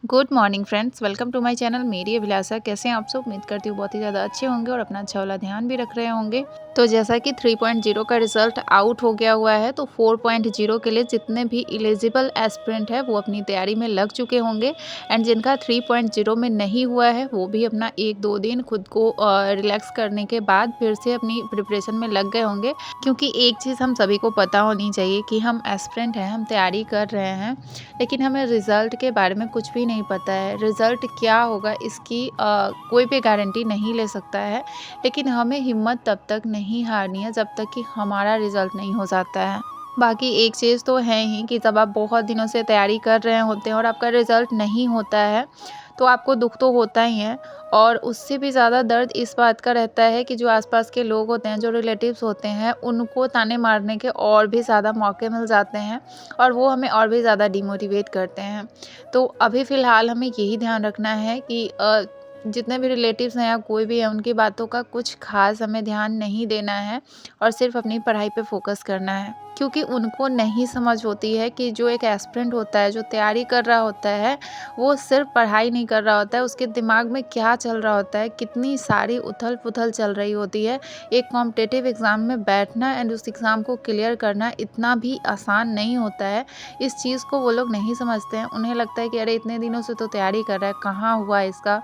Good morning friends, welcome to my channel. मेरी अभिलाषा। कैसे हैं आप सब? उम्मीद करती हूँ बहुत ही ज़्यादा अच्छे होंगे और अपना अच्छा वाला ध्यान भी रख रहे होंगे। तो जैसा कि 3.0 का रिजल्ट आउट हो गया हुआ है, तो 4.0 के लिए जितने भी एलिजिबल एस्पिरेंट है वो अपनी तैयारी में लग चुके होंगे। एंड जिनका 3.0 में नहीं हुआ है वो भी अपना 1-2 दिन खुद को रिलैक्स करने के बाद फिर से अपनी प्रिपरेशन में लग गए होंगे। क्योंकि एक चीज़ हम सभी को पता होनी चाहिए कि हम एस्पिरेंट हैं, हम तैयारी कर रहे हैं, लेकिन हमें रिज़ल्ट के बारे में कुछ भी नहीं पता है। रिज़ल्ट क्या होगा इसकी कोई भी गारंटी नहीं ले सकता है। लेकिन हमें हिम्मत तब तक नहीं हारनी है जब तक कि हमारा रिज़ल्ट नहीं हो जाता है। बाकी एक चीज़ तो है ही कि जब आप बहुत दिनों से तैयारी कर रहे होते हैं और आपका रिज़ल्ट नहीं होता है, तो आपको दुःख तो होता ही है। और उससे भी ज़्यादा दर्द इस बात का रहता है कि जो आस-पास के लोग होते हैं, जो रिलेटिव्स होते हैं, उनको ताने मारने के और भी ज़्यादा मौके मिल जाते हैं और वो हमें और भी ज़्यादा डिमोटिवेट करते हैं। तो अभी फ़िलहाल हमें यही ध्यान रखना है कि जितने भी रिलेटिव्स हैं या कोई भी है, उनकी बातों का कुछ ख़ास हमें ध्यान नहीं देना है और सिर्फ़ अपनी पढ़ाई पे फ़ोकस करना है। क्योंकि उनको नहीं समझ होती है कि जो एक एस्पिरेंट होता है, जो तैयारी कर रहा होता है, वो सिर्फ़ पढ़ाई नहीं कर रहा होता है, उसके दिमाग में क्या चल रहा होता है, कितनी सारी उथल-पुथल चल रही होती है। एक कॉम्पिटिटिव एग्ज़ाम में बैठना एंड उस एग्ज़ाम को क्लियर करना इतना भी आसान नहीं होता है। इस चीज़ को वो लोग नहीं समझते हैं। उन्हें लगता है कि अरे इतने दिनों से तो तैयारी कर रहा है, कहाँ हुआ इसका?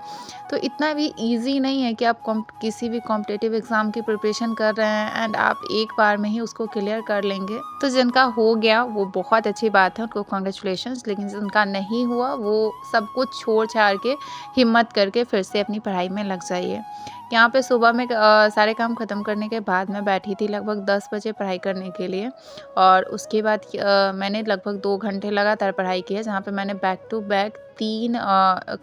तो इतना भी ईज़ी नहीं है कि आप किसी भी कॉम्पिटिटिव एग्ज़ाम की प्रिपरेशन कर रहे हैं एंड आप एक बार में ही उसको क्लियर कर लेंगे। तो जिनका हो गया वो बहुत अच्छी बात है, उनको कांग्रेचुलेशंस। लेकिन जिनका नहीं हुआ वो सब कुछ छोड़-छाड़ के हिम्मत करके फिर से अपनी पढ़ाई में लग जाइए। यहाँ पे सुबह में सारे काम ख़त्म करने के बाद मैं बैठी थी लगभग 10 बजे पढ़ाई करने के लिए। और उसके बाद मैंने लगभग 2 घंटे लगातार पढ़ाई की है, जहाँ पे मैंने बैक टू बैक 3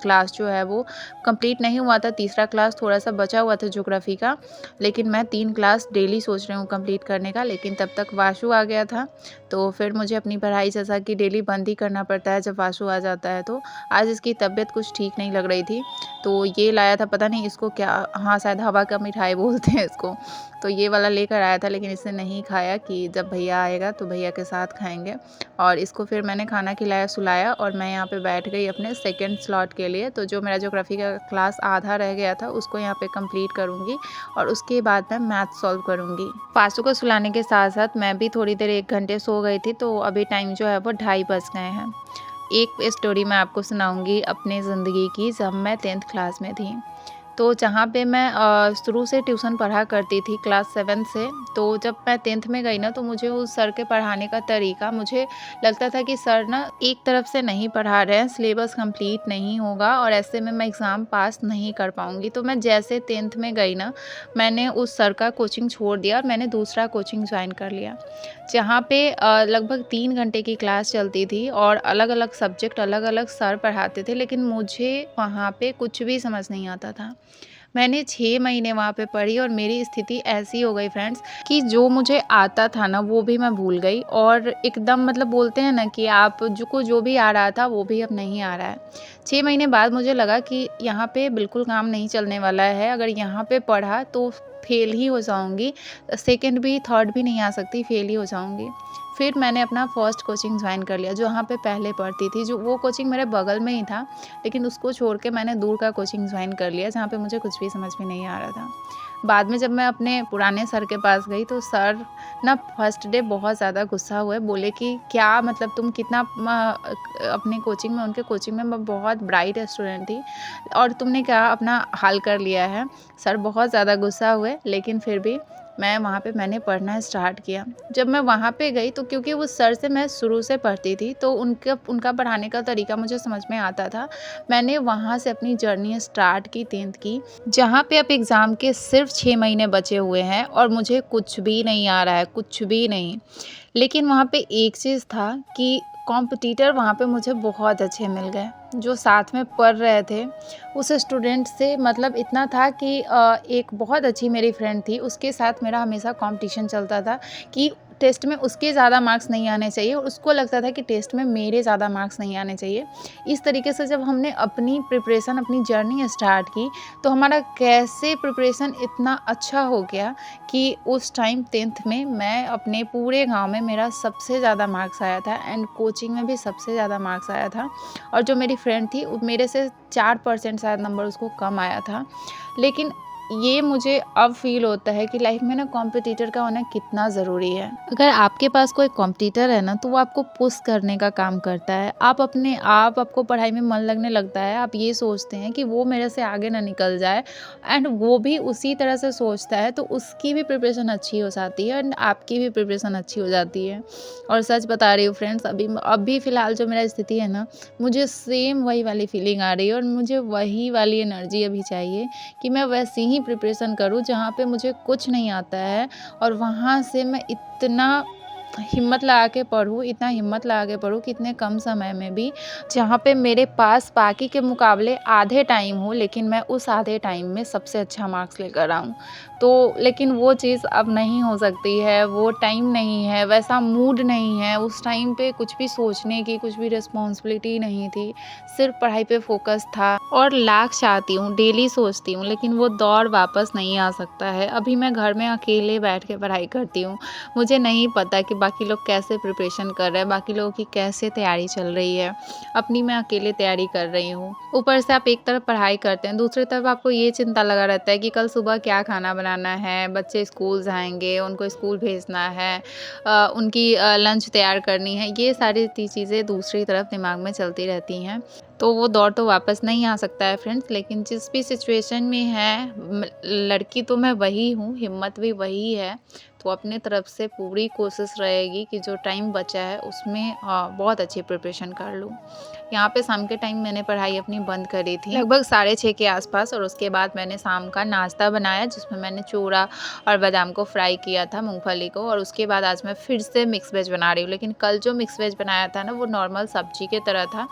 क्लास जो है वो कंप्लीट नहीं हुआ था। तीसरा क्लास थोड़ा-सा बचा हुआ था ज्योग्राफ़ी का, लेकिन मैं 3 क्लास डेली सोच रही हूँ कंप्लीट करने का। लेकिन तब तक वाशु आ गया था, तो फिर मुझे अपनी पढ़ाई जैसा कि डेली बंद ही करना पड़ता है जब वाशु आ जाता है तो। आज इसकी तबीयत कुछ ठीक नहीं लग रही थी, तो ये लाया था, पता नहीं इसको क्या, हाँ, शायद हवा का मिठाई बोलते हैं इसको। तो ये वाला लेकर आया था, लेकिन इसने नहीं खाया कि जब भैया आएगा तो भैया के साथ खाएँगे। और इसको फिर मैंने खाना खिलाया, सुलाया और मैं यहाँ पे बैठ गई अपने सेकंड स्लॉट के लिए। तो जो मेरा ज्योग्राफ़ी का क्लास आधा रह गया था उसको यहाँ पे कंप्लीट करूँगी और उसके बाद मैं मैथ सॉल्व करूँगी। पासू को सुलाने के साथ-साथ मैं भी थोड़ी देर 1 घंटे सो गई थी, तो अभी टाइम जो है वो 2:30 बज गए हैं। एक स्टोरी मैं आपको सुनाऊँगी अपनी ज़िंदगी की, जब मैं 10th क्लास में थी। तो जहाँ पे मैं शुरू से ट्यूशन पढ़ा करती थी क्लास 7 से, तो जब मैं 10th में गई ना, तो मुझे उस सर के पढ़ाने का तरीका, मुझे लगता था कि सर ना एक तरफ से नहीं पढ़ा रहे हैं, सिलेबस कंप्लीट नहीं होगा और ऐसे में मैं एग्ज़ाम पास नहीं कर पाऊँगी। तो मैं जैसे 10th में गई ना, मैंने उस सर का कोचिंग छोड़ दिया और मैंने दूसरा कोचिंग जॉइन कर लिया। जहाँ पे लगभग 3 घंटे की क्लास चलती थी और अलग-अलग सब्जेक्ट अलग-अलग सर पढ़ाते थे, लेकिन मुझे वहाँ पे कुछ भी समझ नहीं आता था। मैंने 6 महीने वहाँ पे पढ़ी और मेरी स्थिति ऐसी हो गई फ्रेंड्स कि जो मुझे आता था ना वो भी मैं भूल गई और एकदम, मतलब बोलते हैं ना कि आप जो भी आ रहा था वो भी अब नहीं आ रहा है। 6 महीने बाद मुझे लगा कि यहाँ पे बिल्कुल काम नहीं चलने वाला है। अगर यहाँ पे पढ़ा तो फेल ही हो जाऊँगी, सेकंड भी थर्ड भी नहीं आ सकती, फेल ही हो जाऊँगी। फिर मैंने अपना फर्स्ट कोचिंग जॉइन कर लिया, जो यहाँ पे पहले पढ़ती थी। जो वो कोचिंग मेरे बगल में ही था, लेकिन उसको छोड़ के मैंने दूर का कोचिंग जॉइन कर लिया, जहाँ पे मुझे कुछ भी समझ में नहीं आ रहा था। बाद में जब मैं अपने पुराने सर के पास गई, तो सर ना फर्स्ट डे बहुत ज़्यादा गुस्सा हुए, बोले कि क्या मतलब तुम कितना अपने कोचिंग में, उनके कोचिंग में मैं बहुत ब्राइट स्टूडेंट थी और तुमने क्या अपना हाल कर लिया है। सर बहुत ज़्यादा गुस्सा हुए, लेकिन फिर भी मैंने पढ़ना स्टार्ट किया। जब मैं वहाँ पे गई, तो क्योंकि उस सर से मैं शुरू से पढ़ती थी, तो उनका पढ़ाने का तरीका मुझे समझ में आता था। मैंने वहाँ से अपनी जर्नी स्टार्ट की 10th की, जहाँ पे अब एग्ज़ाम के सिर्फ 6 महीने बचे हुए हैं और मुझे कुछ भी नहीं आ रहा है, कुछ भी नहीं। लेकिन वहाँ पे एक चीज़ था कि कॉम्पिटिटर वहाँ पे मुझे बहुत अच्छे मिल गए, जो साथ में पढ़ रहे थे। उस स्टूडेंट से मतलब इतना था कि एक बहुत अच्छी मेरी फ्रेंड थी, उसके साथ मेरा हमेशा कॉम्पिटिशन चलता था कि टेस्ट में उसके ज़्यादा मार्क्स नहीं आने चाहिए, और उसको लगता था कि टेस्ट में मेरे ज़्यादा मार्क्स नहीं आने चाहिए। इस तरीके से जब हमने अपनी प्रिपरेशन, अपनी जर्नी स्टार्ट की, तो हमारा कैसे प्रिपरेशन इतना अच्छा हो गया कि उस टाइम 10th में मैं अपने पूरे गाँव में मेरा सबसे ज़्यादा मार्क्स आया था, एंड कोचिंग में भी सबसे ज़्यादा मार्क्स आया था। और जो मेरी फ्रेंड थी मेरे से 4% शायद नंबर उसको कम आया था। लेकिन ये मुझे अब फ़ील होता है कि लाइफ में ना कॉम्पिटिटर का होना कितना ज़रूरी है। अगर आपके पास कोई कॉम्पिटिटर है ना, तो वो आपको पुश करने का काम करता है। आपको पढ़ाई में मन लगने लगता है, आप ये सोचते हैं कि वो मेरे से आगे ना निकल जाए, एंड वो भी उसी तरह से सोचता है, तो उसकी भी प्रिपरेशन अच्छी हो जाती है एंड आपकी भी प्रिपरेशन अच्छी हो जाती है। और सच बता रही हूँ फ्रेंड्स, अभी फ़िलहाल जो मेरा स्थिति है ना, मुझे सेम वही वाली फीलिंग आ रही है, और मुझे वही वाली एनर्जी अभी चाहिए कि मैं वैसी ही प्रिपरेशन करूँ जहाँ पे मुझे कुछ नहीं आता है, और वहाँ से मैं इतना हिम्मत लगा के पढूँ, इतना हिम्मत लगा के पढूँ कि इतने कम समय में भी, जहाँ पे मेरे पास बाकी के मुकाबले आधे टाइम हो, लेकिन मैं उस आधे टाइम में सबसे अच्छा मार्क्स लेकर आऊँ। तो लेकिन वो चीज़ अब नहीं हो सकती है, वो टाइम नहीं है, वैसा मूड नहीं है, उस टाइम पे कुछ भी सोचने की, कुछ भी रिस्पॉन्सिबिलिटी नहीं थी, सिर्फ पढ़ाई पे फोकस था। और लाख चाहती हूँ, डेली सोचती हूँ, लेकिन वो दौर वापस नहीं आ सकता है। अभी मैं घर में अकेले बैठ के पढ़ाई करती हूँ। मुझे नहीं पता कि बाकी लोग कैसे प्रिपरेशन कर रहे हैं, बाकी लोगों की कैसे तैयारी चल रही है। अपनी मैं अकेले तैयारी कर रही हूँ। ऊपर से आप एक तरफ पढ़ाई करते हैं, दूसरी तरफ आपको ये चिंता लगा रहता है कि कल सुबह क्या खाना बनाना है, बच्चे स्कूल जाएँगे, उनको स्कूल भेजना है, उनकी लंच तैयार करनी है। ये सारी चीज़ें दूसरी तरफ दिमाग में चलती रहती हैं। तो वो दौर तो वापस नहीं आ सकता है फ्रेंड्स, लेकिन जिस भी सिचुएशन में है, लड़की तो मैं वही हूँ, हिम्मत भी वही है। तो अपने तरफ से पूरी कोशिश रहेगी कि जो टाइम बचा है उसमें बहुत अच्छी प्रिपरेशन कर लूँ। यहाँ पे शाम के टाइम मैंने पढ़ाई अपनी बंद करी थी लगभग 6:30 के आसपास, और उसके बाद मैंने शाम का नाश्ता बनाया जिसमें मैंने चूड़ा और बादाम को फ्राई किया था, मूंगफली को। और उसके बाद आज मैं फिर से मिक्स वेज बना रही हूँ, लेकिन कल जो मिक्स वेज बनाया था ना, वो नॉर्मल सब्जी के तरह था।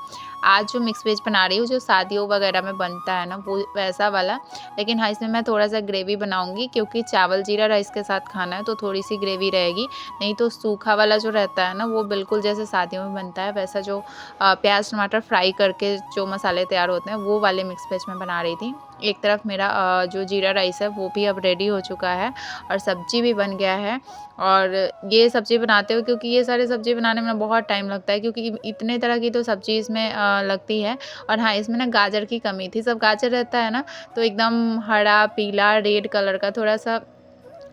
आज जो मिक्स वेज बना रही हूँ, जो शादियों वगैरह में बनता है ना, वो वैसा वाला। लेकिन हाँ, इसमें मैं थोड़ा सा ग्रेवी बनाऊंगी, क्योंकि चावल जीरा राइस के साथ खाना है, तो थोड़ी सी ग्रेवी रहेगी। नहीं तो सूखा वाला जो रहता है ना, वो बिल्कुल जैसे शादियों में बनता है वैसा, जो प्याज टमाटर फ्राई करके जो मसाले तैयार होते हैं, वो वाले मिक्स वेज में बना रही थी। एक तरफ मेरा जो जीरा राइस है वो भी अब रेडी हो चुका है, और सब्जी भी बन गया है। और ये सब्ज़ी बनाते हुए, क्योंकि ये सारी सब्ज़ी बनाने में बहुत टाइम लगता है, क्योंकि इतने तरह की तो सब्ज़ी इसमें लगती है। और हाँ, इसमें ना गाजर की कमी थी। सब गाजर रहता है ना, तो एकदम हरा, पीला, रेड कलर का थोड़ा-सा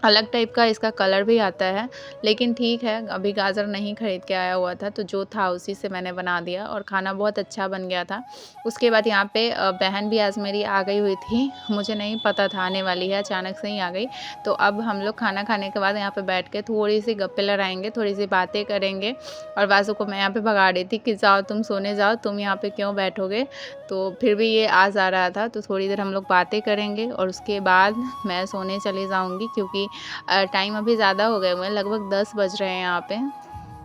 अलग टाइप का इसका कलर भी आता है। लेकिन ठीक है, अभी गाजर नहीं खरीद के आया हुआ था, तो जो था उसी से मैंने बना दिया, और खाना बहुत अच्छा बन गया था। उसके बाद यहाँ पे बहन भी आज मेरी आ गई हुई थी। मुझे नहीं पता था आने वाली है, अचानक से ही आ गई। तो अब हम लोग खाना खाने के बाद यहाँ पे बैठ के थोड़ी-सी गप्पे लड़ाएँगे, थोड़ी-सी बातें करेंगे। और बासु को मैं यहाँ पे भगा रही थी कि जाओ तुम सोने जाओ, तुम यहाँ पे क्यों बैठोगे? तो फिर भी ये आ जा रहा था, तो थोड़ी देर हम लोग बातें करेंगे, और उसके बाद मैं सोने चली जाऊँगी, क्योंकि टाइम अभी ज़्यादा हो गए हुए हैं, लगभग 10 बज रहे हैं यहाँ पे।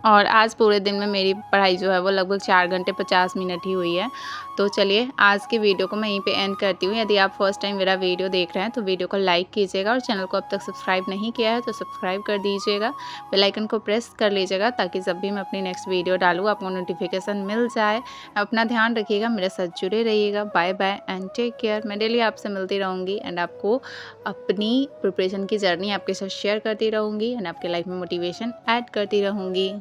और आज पूरे दिन में मेरी पढ़ाई जो है वो लगभग 4 घंटे 50 मिनट ही हुई है। तो चलिए, आज की वीडियो को मैं यहीं पे एंड करती हूँ। यदि आप फर्स्ट टाइम मेरा वीडियो देख रहे हैं तो वीडियो को लाइक कीजिएगा, और चैनल को अब तक सब्सक्राइब नहीं किया है तो सब्सक्राइब कर दीजिएगा। बेल आइकन को प्रेस कर लीजिएगा, ताकि जब भी मैं अपनी नेक्स्ट वीडियो डालूँ आपको नोटिफिकेशन मिल जाए। अपना ध्यान रखिएगा, मेरे साथ जुड़े रहिएगा। Bye bye and take care. मैं डेली आपसे मिलती रहूँगी, एंड आपको अपनी प्रिपरेशन की जर्नी आपके साथ शेयर करती रहूँगी, एंड आपके लाइफ में मोटिवेशन ऐड करती रहूँगी।